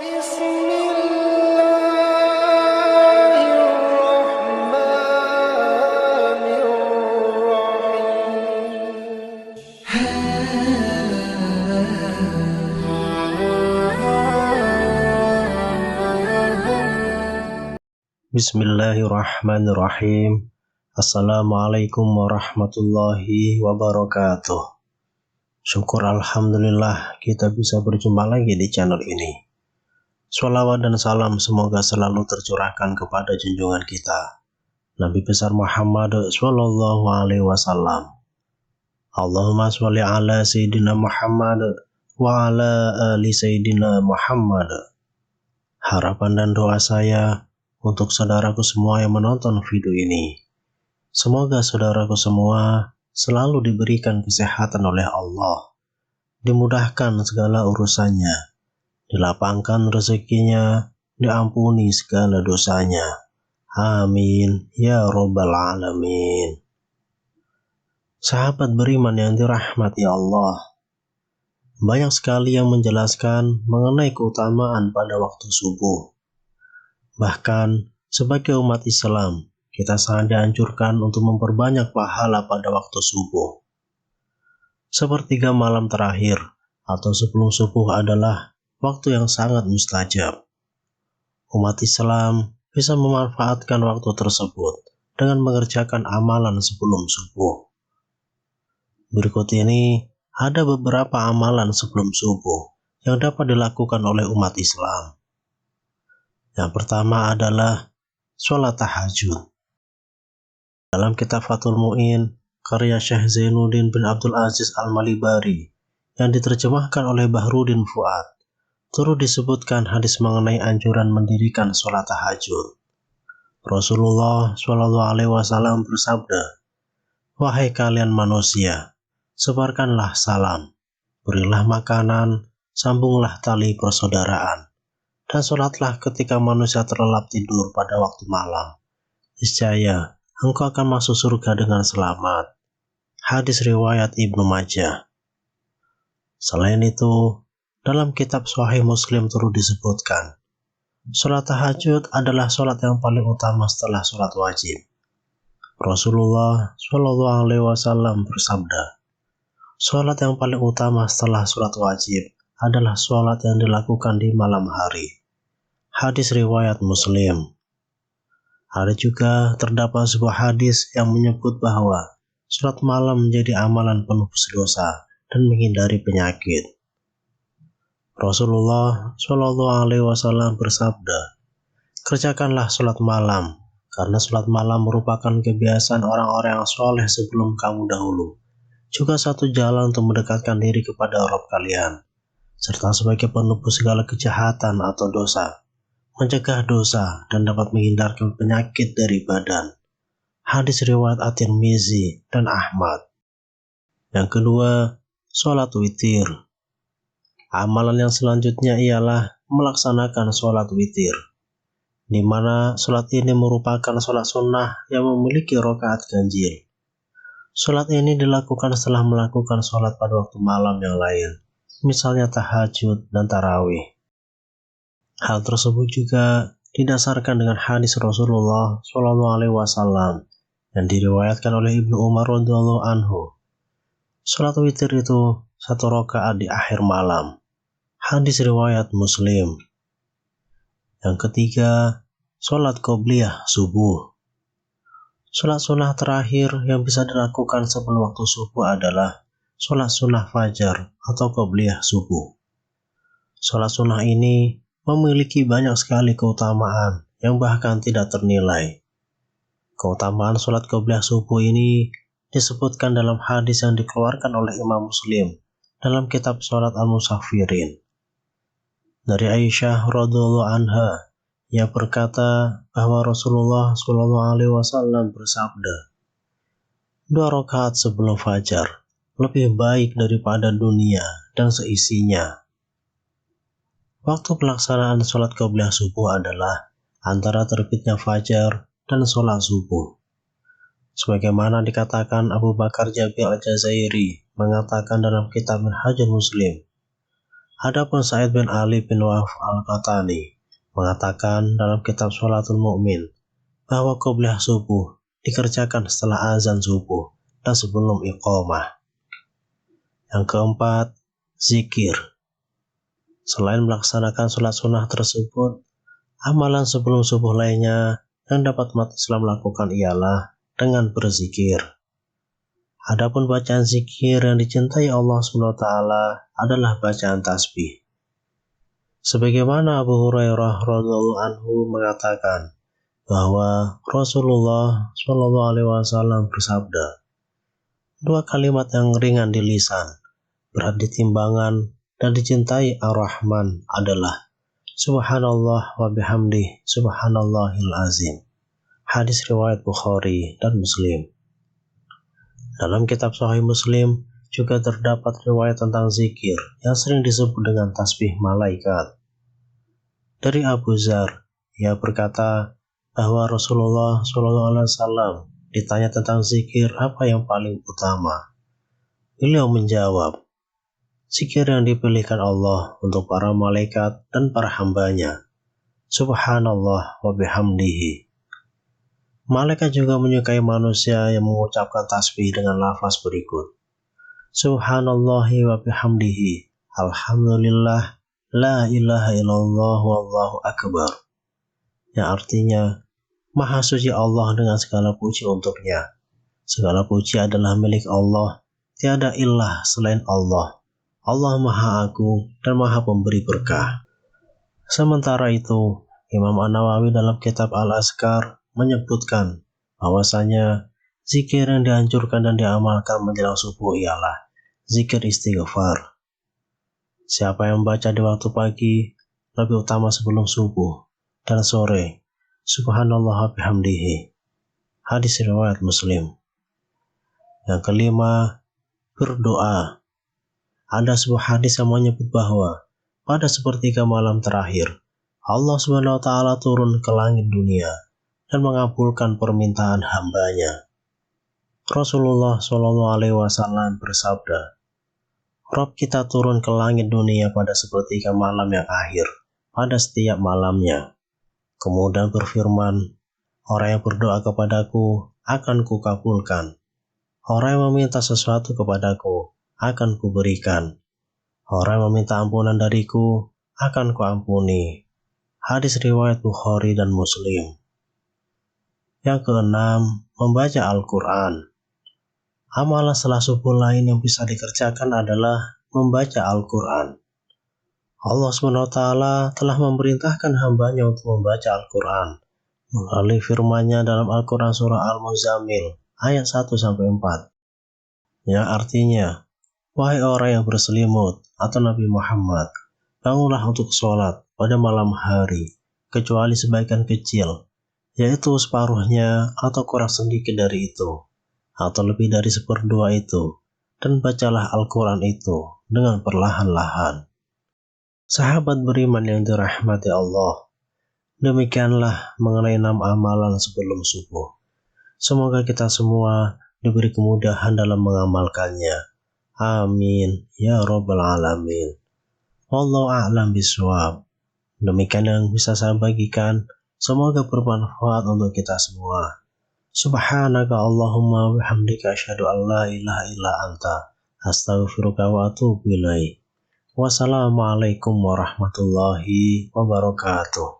Bismillahirrahmanirrahim. Assalamualaikum warahmatullahi wabarakatuh. Syukur alhamdulillah kita bisa berjumpa lagi di channel ini. Shalawat dan salam semoga selalu tercurahkan kepada junjungan kita, Nabi besar Muhammad sallallahu alaihi wasallam. Allahumma sholli ala sayyidina Muhammad wa ala ali sayyidina Muhammad. Harapan dan doa saya untuk saudaraku semua yang menonton video ini, semoga saudaraku semua selalu diberikan kesehatan oleh Allah, dimudahkan segala urusannya, dilapangkan rezekinya, diampuni segala dosanya. Amin ya robbal alamin. Sahabat beriman yang dirahmati Allah, banyak sekali yang menjelaskan mengenai keutamaan pada waktu subuh. Bahkan sebagai umat Islam, kita sangat dianjurkan untuk memperbanyak pahala pada waktu subuh. Sepertiga malam terakhir atau sebelum subuh adalah waktu yang sangat mustajab. Umat Islam bisa memanfaatkan waktu tersebut dengan mengerjakan amalan sebelum subuh. Berikut ini ada beberapa amalan sebelum subuh yang dapat dilakukan oleh umat Islam. Yang pertama adalah sholat tahajud. Dalam kitab Fathul Mu'in, karya Syekh Zainuddin bin Abdul Aziz Al-Malibari, yang diterjemahkan oleh Bahrudin Fuad, turut disebutkan hadis mengenai anjuran mendirikan sholat tahajud. Rasulullah SAW bersabda, "Wahai kalian manusia, sebarkanlah salam, berilah makanan, sambunglah tali persaudaraan, dan sholatlah ketika manusia terlelap tidur pada waktu malam. Niscaya engkau akan masuk surga dengan selamat." Hadis riwayat Ibnu Majah. Selain itu, dalam kitab Sahih Muslim turut disebutkan, sholat tahajud adalah sholat yang paling utama setelah sholat wajib. Rasulullah SAW bersabda, sholat yang paling utama setelah sholat wajib adalah sholat yang dilakukan di malam hari. Hadis riwayat Muslim. Ada juga terdapat sebuah hadis yang menyebut bahwa sholat malam menjadi amalan penuh dosa dan menghindari penyakit. Rasulullah SAW bersabda, "Kerjakanlah sholat malam, karena sholat malam merupakan kebiasaan orang-orang yang soleh sebelum kamu dahulu, juga satu jalan untuk mendekatkan diri kepada Rabb kalian, serta sebagai penebus segala kejahatan atau dosa, mencegah dosa, dan dapat menghindarkan penyakit dari badan." Hadis riwayat At-Tirmizi dan Ahmad. Yang kedua, sholat witir. Amalan yang selanjutnya ialah melaksanakan sholat witir, di mana sholat ini merupakan sholat sunnah yang memiliki rakaat ganjil. Sholat ini dilakukan setelah melakukan sholat pada waktu malam yang lain, misalnya tahajud dan tarawih. Hal tersebut juga didasarkan dengan hadis Rasulullah SAW yang diriwayatkan oleh Ibnu Umar radhiyallahu anhu. Sholat witir itu satu rakaat di akhir malam. Hadis riwayat Muslim. Yang ketiga, sholat qobliyah subuh. Sholat sunnah terakhir yang bisa dilakukan sebelum waktu subuh adalah sholat sunnah fajar atau qobliyah subuh. Sholat sunnah ini memiliki banyak sekali keutamaan yang bahkan tidak ternilai. Keutamaan sholat qobliyah subuh ini disebutkan dalam hadis yang dikeluarkan oleh Imam Muslim dalam kitab Sholat Al-Musaffirin. Dari Aisyah radhiyallahu anha, ia berkata bahwa Rasulullah SAW bersabda, 2 rakaat sebelum fajar lebih baik daripada dunia dan seisinya. Waktu pelaksanaan sholat qobliyah subuh adalah antara terbitnya fajar dan sholat subuh. Sebagaimana dikatakan Abu Bakar Jabir Al-Jazairi mengatakan dalam kitab Minhajul Muslim, Adapun Sa'id bin Ali bin Wahf al-Qahtani mengatakan dalam kitab Sholatul Mu'min bahwa qobliyah subuh dikerjakan setelah azan subuh dan sebelum iqamah. Yang keempat, zikir. Selain melaksanakan sholat sunnah tersebut, amalan sebelum subuh lainnya yang dapat umat Islam lakukan ialah dengan berzikir. Adapun bacaan zikir yang dicintai Allah SWT adalah bacaan tasbih. Sebagaimana Abu Hurairah radhiyallahu anhu mengatakan bahwa Rasulullah SAW bersabda, dua kalimat yang ringan di lisan, berat di timbangan, dan dicintai Ar-Rahman adalah Subhanallah wa bihamdih, Subhanallahil azim. Hadis riwayat Bukhari dan Muslim. Dalam kitab Sahih Muslim juga terdapat riwayat tentang zikir yang sering disebut dengan tasbih malaikat. Dari Abu Dzar, ia berkata bahwa Rasulullah SAW ditanya tentang zikir apa yang paling utama. Beliau menjawab, zikir yang dipilihkan Allah untuk para malaikat dan para hambanya. Subhanallah wa bihamdihi. Malaikat juga menyukai manusia yang mengucapkan tasbih dengan lafaz berikut. Subhanallahi wa bihamdihi. Alhamdulillah. La ilaha illallah wallahu akbar. Yang artinya, Maha suci Allah dengan segala puji untuknya. Segala puji adalah milik Allah. Tiada ilah selain Allah. Allah Maha Agung dan Maha Pemberi berkah. Sementara itu, Imam An-Nawawi dalam kitab Al-Azkar menyebutkan bahwasanya zikir yang dianjurkan dan diamalkan menjelang subuh ialah zikir istighfar. Siapa yang membaca di waktu pagi lebih utama sebelum subuh dan sore, Subhanallah bihamdihi. Hadis riwayat Muslim. Yang kelima, berdoa. Ada sebuah hadis yang menyebut bahwa pada sepertiga malam terakhir, Allah SWT turun ke langit dunia dan mengabulkan permintaan hambanya. Rasulullah SAW bersabda, Rob kita turun ke langit dunia pada sepertiga malam yang akhir, pada setiap malamnya. Kemudian berfirman, orang yang berdoa kepadaku akan kukabulkan. Orang yang meminta sesuatu kepadaku akan kuberikan. Orang yang meminta ampunan dariku akan kuampuni. Hadis riwayat Bukhari dan Muslim. Yang keenam, membaca Al-Quran. Amalan setelah subuh lain yang bisa dikerjakan adalah membaca Al-Quran. Allah SWT telah memerintahkan hambanya untuk membaca Al-Quran melalui firman-Nya dalam Al-Quran surah Al-Muzammil ayat 1-4 yang artinya, wahai orang yang berselimut atau Nabi Muhammad, bangunlah untuk sholat pada malam hari kecuali sebagian kecil, yaitu separuhnya atau kurang sedikit dari itu, atau lebih dari seperdua itu, dan bacalah Al-Quran itu dengan perlahan-lahan. Sahabat beriman yang dirahmati Allah, demikianlah mengenai 6 amalan sebelum subuh. Semoga kita semua diberi kemudahan dalam mengamalkannya. Amin ya Rabbal Alamin. Wallahu a'lam bishawab. Demikian yang bisa saya bagikan. Semoga bermanfaat untuk kita semua. Subhanaka Allahumma bihamdika asyhadu an la ilaha illa anta astaghfiruka wa atubu ilaik. Wassalamualaikum warahmatullahi wabarakatuh.